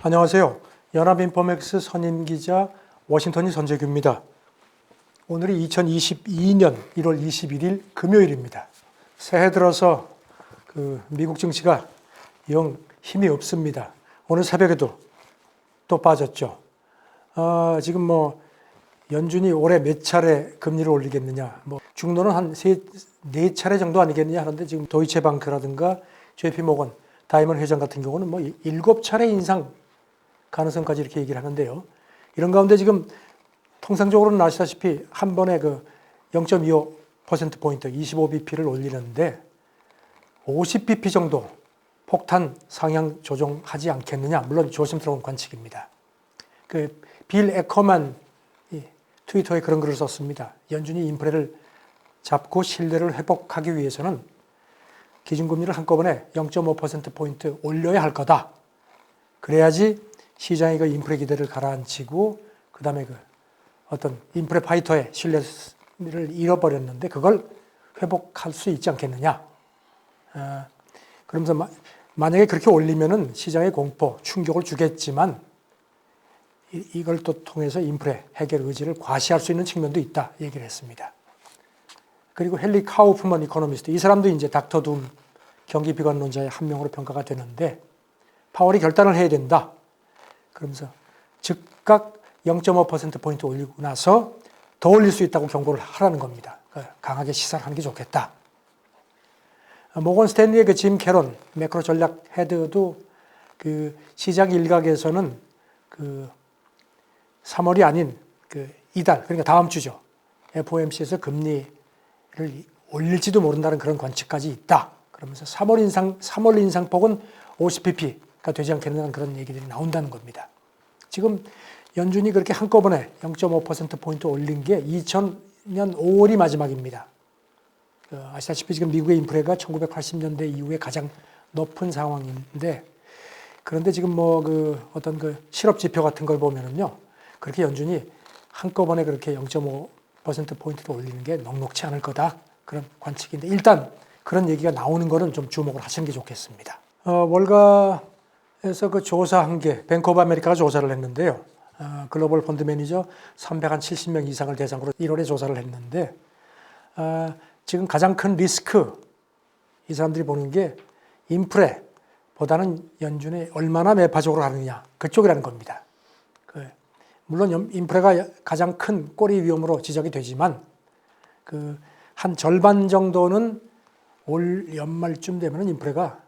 안녕하세요. 연합인포맥스 선임기자 워싱턴이 선재규입니다. 오늘이 2022년 1월 21일 금요일입니다. 새해 들어서 미국 증시가 영 힘이 없습니다. 오늘 새벽에도 또 빠졌죠. 지금 연준이 올해 몇 차례 금리를 올리겠느냐, 중로는 한 네 차례 정도 아니겠느냐 하는데, 지금 도이체방크라든가 JP모건, 다이먼 회장 같은 경우는 7차례 인상 가능성까지 이렇게 얘기를 하는데요. 이런 가운데 지금 통상적으로는 아시다시피 한 번에 0.25%포인트, 25bp를 올리는데 50bp 정도 폭탄 상향 조정하지 않겠느냐, 물론 조심스러운 관측입니다. 빌 에커만 트위터에 그런 글을 썼습니다. 연준이 인플레를 잡고 신뢰를 회복하기 위해서는 기준금리를 한꺼번에 0.5%포인트 올려야 할 거다. 그래야지 시장이 인플레 기대를 가라앉히고, 그 다음에 어떤 인플레 파이터의 신뢰를 잃어버렸는데 그걸 회복할 수 있지 않겠느냐. 그러면서 만약에 그렇게 올리면은 시장의 공포, 충격을 주겠지만 이걸 또 통해서 인플레 해결 의지를 과시할 수 있는 측면도 있다 얘기를 했습니다. 그리고 헨리 카우프먼 이코노미스트, 이 사람도 이제 닥터 둠 경기비관론자의 한 명으로 평가가 되는데, 파월이 결단을 해야 된다. 그러면서 즉각 0.5%포인트 올리고 나서 더 올릴 수 있다고 경고를 하라는 겁니다. 강하게 시사를 하는 게 좋겠다. 모건 스탠리의 짐 캐런 매크로 전략 헤드도 시장 일각에서는 3월이 아닌 이달, 그러니까 다음 주죠. FOMC에서 금리를 올릴지도 모른다는 그런 관측까지 있다. 그러면서 3월 인상폭은 50bp가 되지 않겠느냐는 그런 얘기들이 나온다는 겁니다. 지금 연준이 그렇게 한꺼번에 0.5%포인트 올린 게 2000년 5월이 마지막입니다. 아시다시피 지금 미국의 인플레가 1980년대 이후에 가장 높은 상황인데, 그런데 지금 어떤 실업 지표 같은 걸 보면은요, 그렇게 연준이 한꺼번에 그렇게 0.5%포인트를 올리는 게 넉넉치 않을 거다. 그런 관측인데, 일단 그런 얘기가 나오는 거는 좀 주목을 하시는 게 좋겠습니다. 월가에서 조사한 게, 뱅크 오브 아메리카가 조사를 했는데요. 글로벌 펀드 매니저 370명 이상을 대상으로 1월에 조사를 했는데, 지금 가장 큰 리스크, 이 사람들이 보는 게 인플레보다는 연준이 얼마나 매파적으로 하느냐, 그쪽이라는 겁니다. 물론 인플레가 가장 큰 꼬리 위험으로 지적이 되지만, 한 절반 정도는 올 연말쯤 되면 인플레가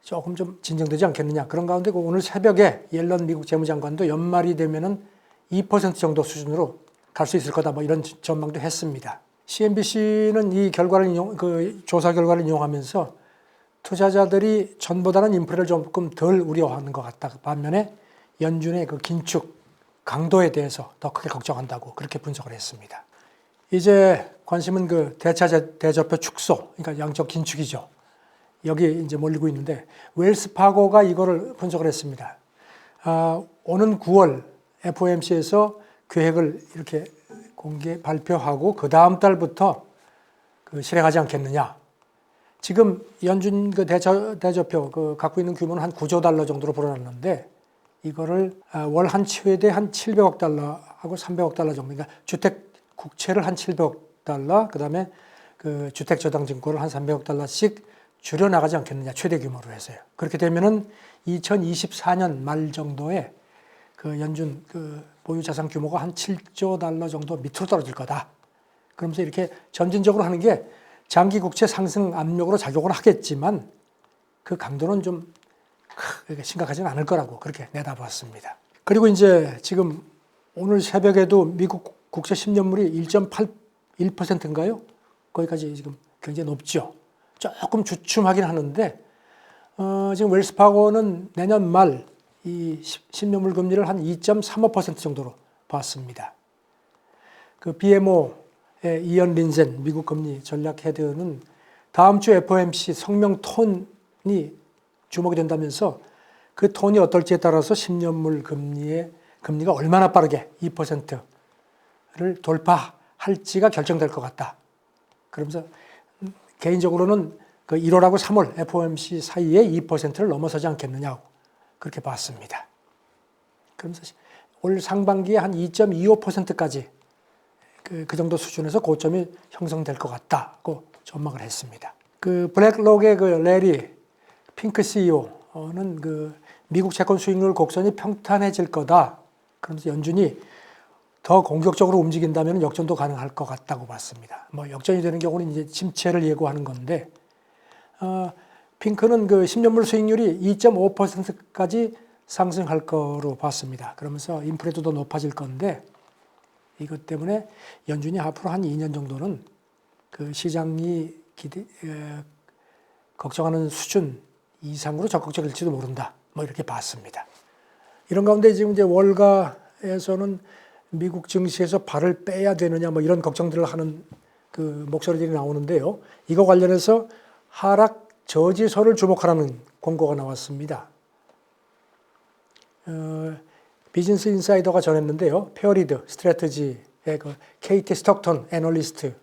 조금 좀 진정되지 않겠느냐. 그런 가운데 오늘 새벽에 옐런 미국 재무장관도 연말이 되면은 2% 정도 수준으로 갈 수 있을 거다. 이런 전망도 했습니다. CNBC는 이 결과를 조사 결과를 이용하면서 투자자들이 전보다는 인플레를 조금 덜 우려하는 것 같다. 반면에 연준의 긴축 강도에 대해서 더 크게 걱정한다고 그렇게 분석을 했습니다. 이제 관심은 대차 대조표 축소, 그러니까 양적 긴축이죠. 여기에 이제 몰리고 있는데, 웰스파고가 이거를 분석을 했습니다. 오는 9월 FOMC에서 계획을 이렇게 발표하고 그 다음 달부터 실행하지 않겠느냐. 지금 연준 대조표 갖고 있는 규모는 한 9조 달러 정도로 불어났는데, 이거를 월 한 최대 한 700억 달러하고 300억 달러 정도, 그러니까 주택 국채를 한 700억 달러, 그 다음에 주택 저당 증권을 한 300억 달러씩 줄여나가지 않겠느냐, 최대 규모로 해서요. 그렇게 되면은 2024년 말 정도에 연준 보유 자산 규모가 한 7조 달러 정도 밑으로 떨어질 거다. 그러면서 이렇게 점진적으로 하는 게 장기 국채 상승 압력으로 작용을 하겠지만 그 강도는 좀 심각하지는 않을 거라고 그렇게 내다봤습니다. 그리고 이제 지금 오늘 새벽에도 미국 국채 10년물이 1.81%인가요? 거기까지 지금 굉장히 높죠. 조금 주춤하긴 하는데, 지금 웰스파고는 내년 말 이 10년물 금리를 한 2.35% 정도로 봤습니다. BMO의 이언 린센 미국 금리 전략 헤드는 다음 주 FOMC 성명 톤이 주목이 된다면서, 그 톤이 어떨지에 따라서 10년물 금리가 얼마나 빠르게 2%를 돌파할지가 결정될 것 같다. 그러면서 개인적으로는 1월하고 3월 FOMC 사이에 2%를 넘어서지 않겠느냐고 그렇게 봤습니다. 그러면서 올 상반기에 한 2.25%까지 그 정도 수준에서 고점이 형성될 것 같다고 전망을 했습니다. 그 블랙록의 그 레리 핑크 CEO는 그 미국 채권 수익률 곡선이 평탄해질 거다. 그러면서 연준이 더 공격적으로 움직인다면 역전도 가능할 것 같다고 봤습니다. 뭐 역전이 되는 경우는 이제 침체를 예고하는 건데, 핑크는 그 10년물 수익률이 2.5%까지 상승할 거로 봤습니다. 그러면서 인플레도 더 높아질 건데, 이것 때문에 연준이 앞으로 한 2년 정도는 그 시장이 걱정하는 수준 이상으로 적극적일지도 모른다. 뭐 이렇게 봤습니다. 이런 가운데 지금 이제 월가에서는 미국 증시에서 발을 빼야 되느냐 뭐 이런 걱정들을 하는 그 목소리들이 나오는데요. 이거 관련해서 하락 저지서를 주목하라는 권고가 나왔습니다. 비즈니스 인사이더가 전했는데요. 페어리드 스트래티지의 그 KT 스톡턴 애널리스트가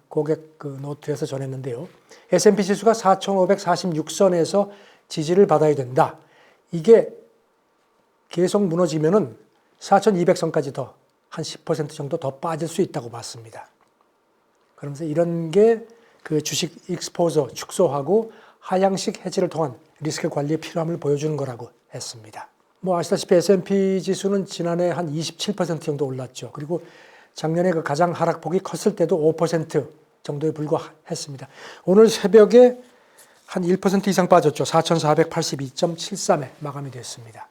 고객 그 노트에서 전했는데요. S&P 지수가 4,546선에서 지지를 받아야 된다. 이게 계속 무너지면은 4,200선까지 더 한 10% 정도 더 빠질 수 있다고 봤습니다. 그러면서 이런 게 그 주식 익스포저 축소하고 하향식 해지를 통한 리스크 관리의 필요함을 보여주는 거라고 했습니다. 뭐 아시다시피 S&P 지수는 지난해 한 27% 정도 올랐죠. 그리고 작년에 그 가장 하락폭이 컸을 때도 5% 정도에 불과했습니다. 오늘 새벽에 한 1% 이상 빠졌죠. 4,482.73에 마감이 됐습니다.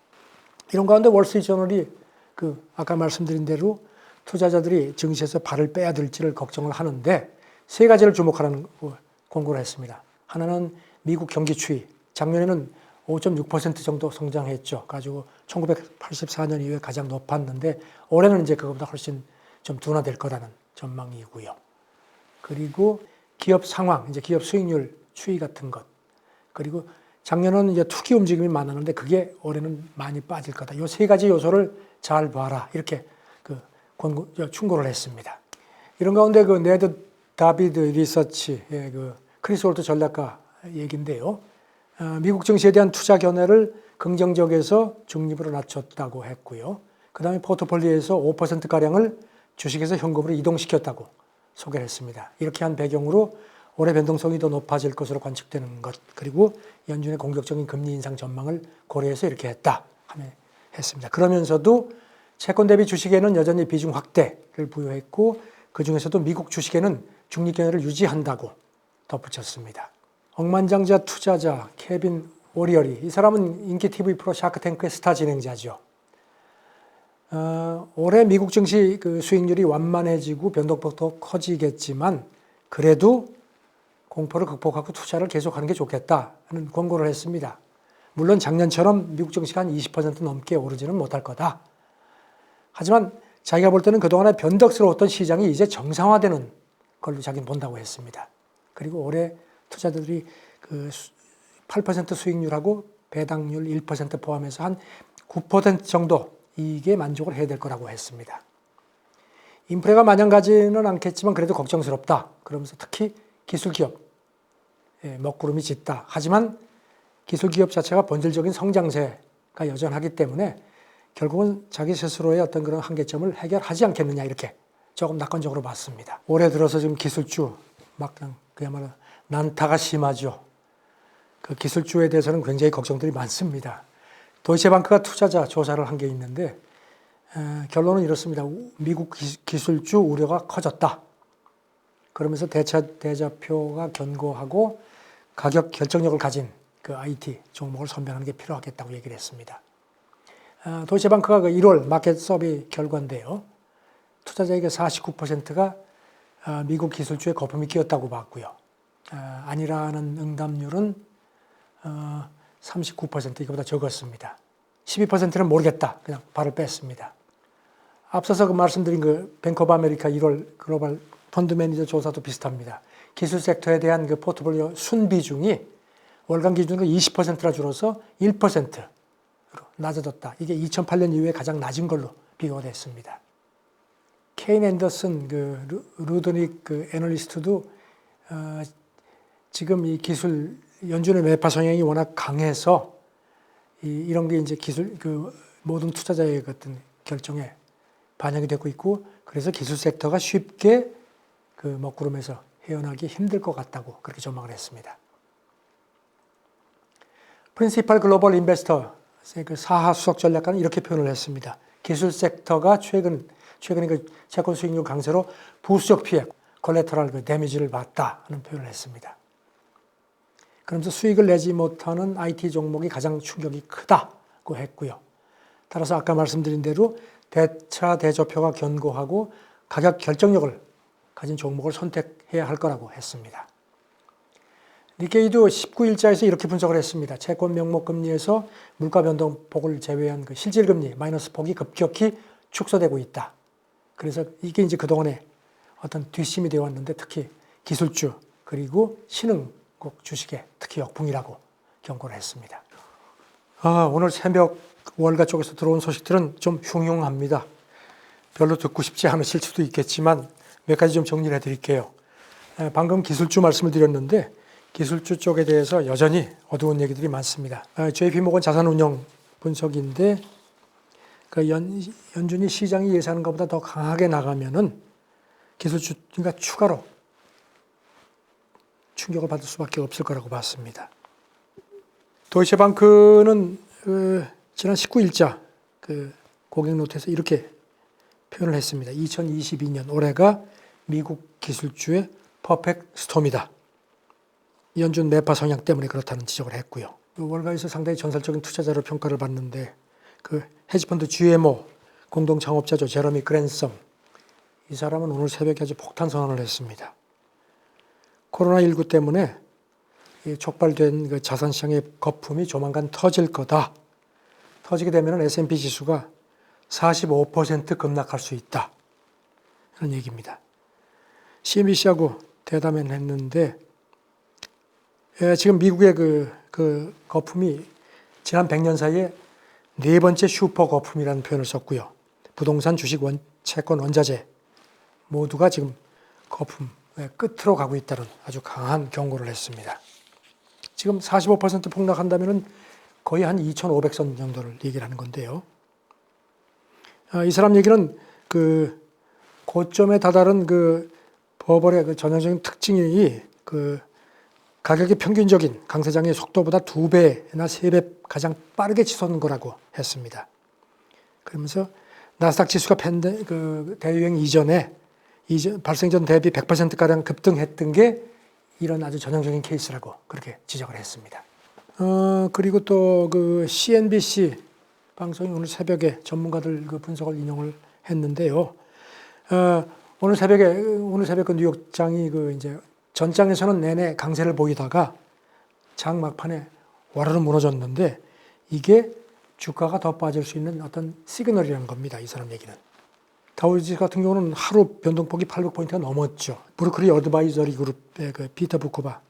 이런 가운데 월스트리트저널이 그 아까 말씀드린 대로 투자자들이 증시에서 발을 빼야 될지를 걱정을 하는데 세 가지를 주목하라는 권고를 했습니다. 하나는 미국 경기 추이. 작년에는 5.6% 정도 성장했죠. 가지고 1984년 이후에 가장 높았는데 올해는 이제 그것보다 훨씬 좀 둔화될 거라는 전망이고요. 그리고 기업 상황, 이제 기업 수익률 추이 같은 것. 그리고 작년은 이제 투기 움직임이 많았는데 그게 올해는 많이 빠질 거다. 이 세 가지 요소를 잘 봐라. 이렇게 그 충고를 했습니다. 이런 가운데 그 네드 다비드 리서치의 그 크리스 홀트 전략가 얘기인데요. 미국 증시에 대한 투자 견해를 긍정적에서 중립으로 낮췄다고 했고요. 그 다음에 포트폴리오에서 5%가량을 주식에서 현금으로 이동시켰다고 소개를 했습니다. 이렇게 한 배경으로 올해 변동성이 더 높아질 것으로 관측되는 것, 그리고 연준의 공격적인 금리 인상 전망을 고려해서 이렇게 했습니다. 그러면서도 채권 대비 주식에는 여전히 비중 확대를 부여했고 그 중에서도 미국 주식에는 중립 견해를 유지한다고 덧붙였습니다. 억만장자 투자자 케빈 오리얼이, 이 사람은 인기 TV 프로 샤크탱크의 스타 진행자죠. 올해 미국 증시 그 수익률이 완만해지고 변동폭도 커지겠지만 그래도 공포를 극복하고 투자를 계속하는 게 좋겠다는 권고를 했습니다. 물론 작년처럼 미국 증시가 한 20% 넘게 오르지는 못할 거다. 하지만 자기가 볼 때는 그동안에 변덕스러웠던 시장이 이제 정상화되는 걸로 자기는 본다고 했습니다. 그리고 올해 투자자들이 그 8% 수익률하고 배당률 1% 포함해서 한 9% 정도 이게 만족을 해야 될 거라고 했습니다. 인플레가 마냥 가지는 않겠지만 그래도 걱정스럽다. 그러면서 특히 기술기업 먹구름이 짙다. 하지만 기술기업 자체가 본질적인 성장세가 여전하기 때문에 결국은 자기 스스로의 어떤 그런 한계점을 해결하지 않겠느냐 이렇게 조금 낙관적으로 봤습니다. 올해 들어서 지금 기술주 막 그야말로 난타가 심하죠. 그 기술주에 대해서는 굉장히 걱정들이 많습니다. 도이체방크가 투자자 조사를 한 게 있는데 결론은 이렇습니다. 미국 기술주 우려가 커졌다. 그러면서 대자표가 견고하고 가격 결정력을 가진 그 IT 종목을 선별하는 게 필요하겠다고 얘기를 했습니다. 도이체방크가 그 1월 마켓 서비 결과인데요. 투자자에게 49%가 미국 기술주에 거품이 끼었다고 봤고요. 아니라는 응답률은 39% 이거보다 적었습니다. 12%는 모르겠다. 그냥 발을 뺐습니다. 앞서서 그 말씀드린 그 뱅크 오브 아메리카 1월 글로벌 펀드 매니저 조사도 비슷합니다. 기술 섹터에 대한 그 포트폴리오 순비중이 월간 기준으로 20%나 줄어서 1%로 낮아졌다. 이게 2008년 이후에 가장 낮은 걸로 비교가 됐습니다. 케인 앤더슨 그 루드닉 그 애널리스트도 지금 이 기술 연준의 매파 성향이 워낙 강해서 이런 게 이제 기술 그 모든 투자자의 어떤 결정에 반영이 되고 있고, 그래서 기술 섹터가 쉽게 그 먹구름에서 헤어나기 힘들 것 같다고 그렇게 전망을 했습니다. 프린시팔 글로벌 인베스터 그 사하 수석 전략가는 이렇게 표현을 했습니다. 기술 섹터가 최근에 그 채권 수익률 강세로 부수적 피해, 콜레터럴 그 데미지를 봤다 하는 표현을 했습니다. 그러면서 수익을 내지 못하는 IT 종목이 가장 충격이 크다고 했고요. 따라서 아까 말씀드린 대로 대차 대조표가 견고하고 가격 결정력을 가진 종목을 선택해야 할 거라고 했습니다. 니케이도 19일자에서 이렇게 분석을 했습니다. 채권 명목 금리에서 물가 변동폭을 제외한 그 실질 금리 마이너스 폭이 급격히 축소되고 있다. 그래서 이게 이제 그동안에 어떤 뒷심이 되어 왔는데 특히 기술주 그리고 신흥국 주식에 특히 역풍이라고 경고를 했습니다. 오늘 새벽 월가 쪽에서 들어온 소식들은 좀 흉흉합니다. 별로 듣고 싶지 않으실 수도 있겠지만 몇 가지 좀 정리를 해드릴게요. 방금 기술주 말씀을 드렸는데 기술주 쪽에 대해서 여전히 어두운 얘기들이 많습니다. JP모건 자산운용 분석인데 그 연준이 시장이 예상하는 것보다 더 강하게 나가면은 기술주가 추가로 충격을 받을 수밖에 없을 거라고 봤습니다. 도이체방크는 지난 19일자 그 고객 노트에서 이렇게 표현을 했습니다. 2022년 올해가 미국 기술주의 퍼펙트 스톰이다. 연준 매파 성향 때문에 그렇다는 지적을 했고요. 월가에서 상당히 전설적인 투자자로 평가를 받는데 그 헤지펀드 GMO 공동 창업자죠. 제러미 그랜섬. 이 사람은 오늘 새벽에 아주 폭탄 선언을 했습니다. 코로나19 때문에 촉발된 그 자산시장의 거품이 조만간 터질 거다. 터지게 되면 S&P 지수가 45% 급락할 수 있다. 이런 얘기입니다. CNBC하고 대담을 했는데 지금 미국의 그 거품이 지난 100년 사이에 네 번째 슈퍼 거품이라는 표현을 썼고요. 부동산, 주식, 채권, 원자재 모두가 지금 거품의 끝으로 가고 있다는 아주 강한 경고를 했습니다. 지금 45% 폭락한다면 거의 한 2,500선 정도를 얘기를 하는 건데요. 이 사람 얘기는 그 고점에 다다른 그 버블의 그 전형적인 특징이 그 가격의 평균적인 강세장의 속도보다 2배나 3배 가장 빠르게 치솟는 거라고 했습니다. 그러면서 나스닥 지수가 대유행 이전에 발생 전 대비 100%가량 급등했던 게 이런 아주 전형적인 케이스라고 그렇게 지적을 했습니다. 그리고 또 그 CNBC 방송이 오늘 새벽에 전문가들 그 분석을 인용을 했는데요. 오늘 새벽에 그 뉴욕장이 그 이제 전장에서는 내내 강세를 보이다가 장 막판에 와르르 무너졌는데 이게 주가가 더 빠질 수 있는 어떤 시그널이라는 겁니다. 이 사람 얘기는. 다우지수 같은 경우는 하루 변동폭이 800포인트가 넘었죠. 브루클리 어드바이저리 그룹의 그 피터 부코바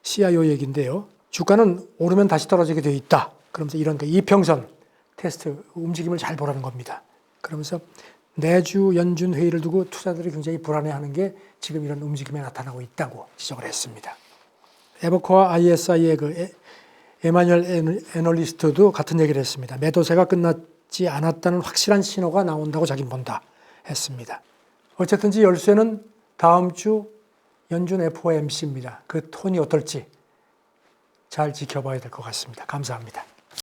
CIO 얘기인데요. 주가는 오르면 다시 떨어지게 되어 있다. 그러면서 이런 그 이평선 테스트 움직임을 잘 보라는 겁니다. 그러면서 내주 연준 회의를 두고 투자들이 굉장히 불안해하는 게 지금 이런 움직임에 나타나고 있다고 지적을 했습니다. 에버코어 ISI의 그 에마뉴엘 애널리스트도 같은 얘기를 했습니다. 매도세가 끝나지 않았다는 확실한 신호가 나온다고 자기는 본다 했습니다. 어쨌든지 열쇠는 다음 주 연준 FOMC입니다. 그 톤이 어떨지 잘 지켜봐야 될 것 같습니다. 감사합니다.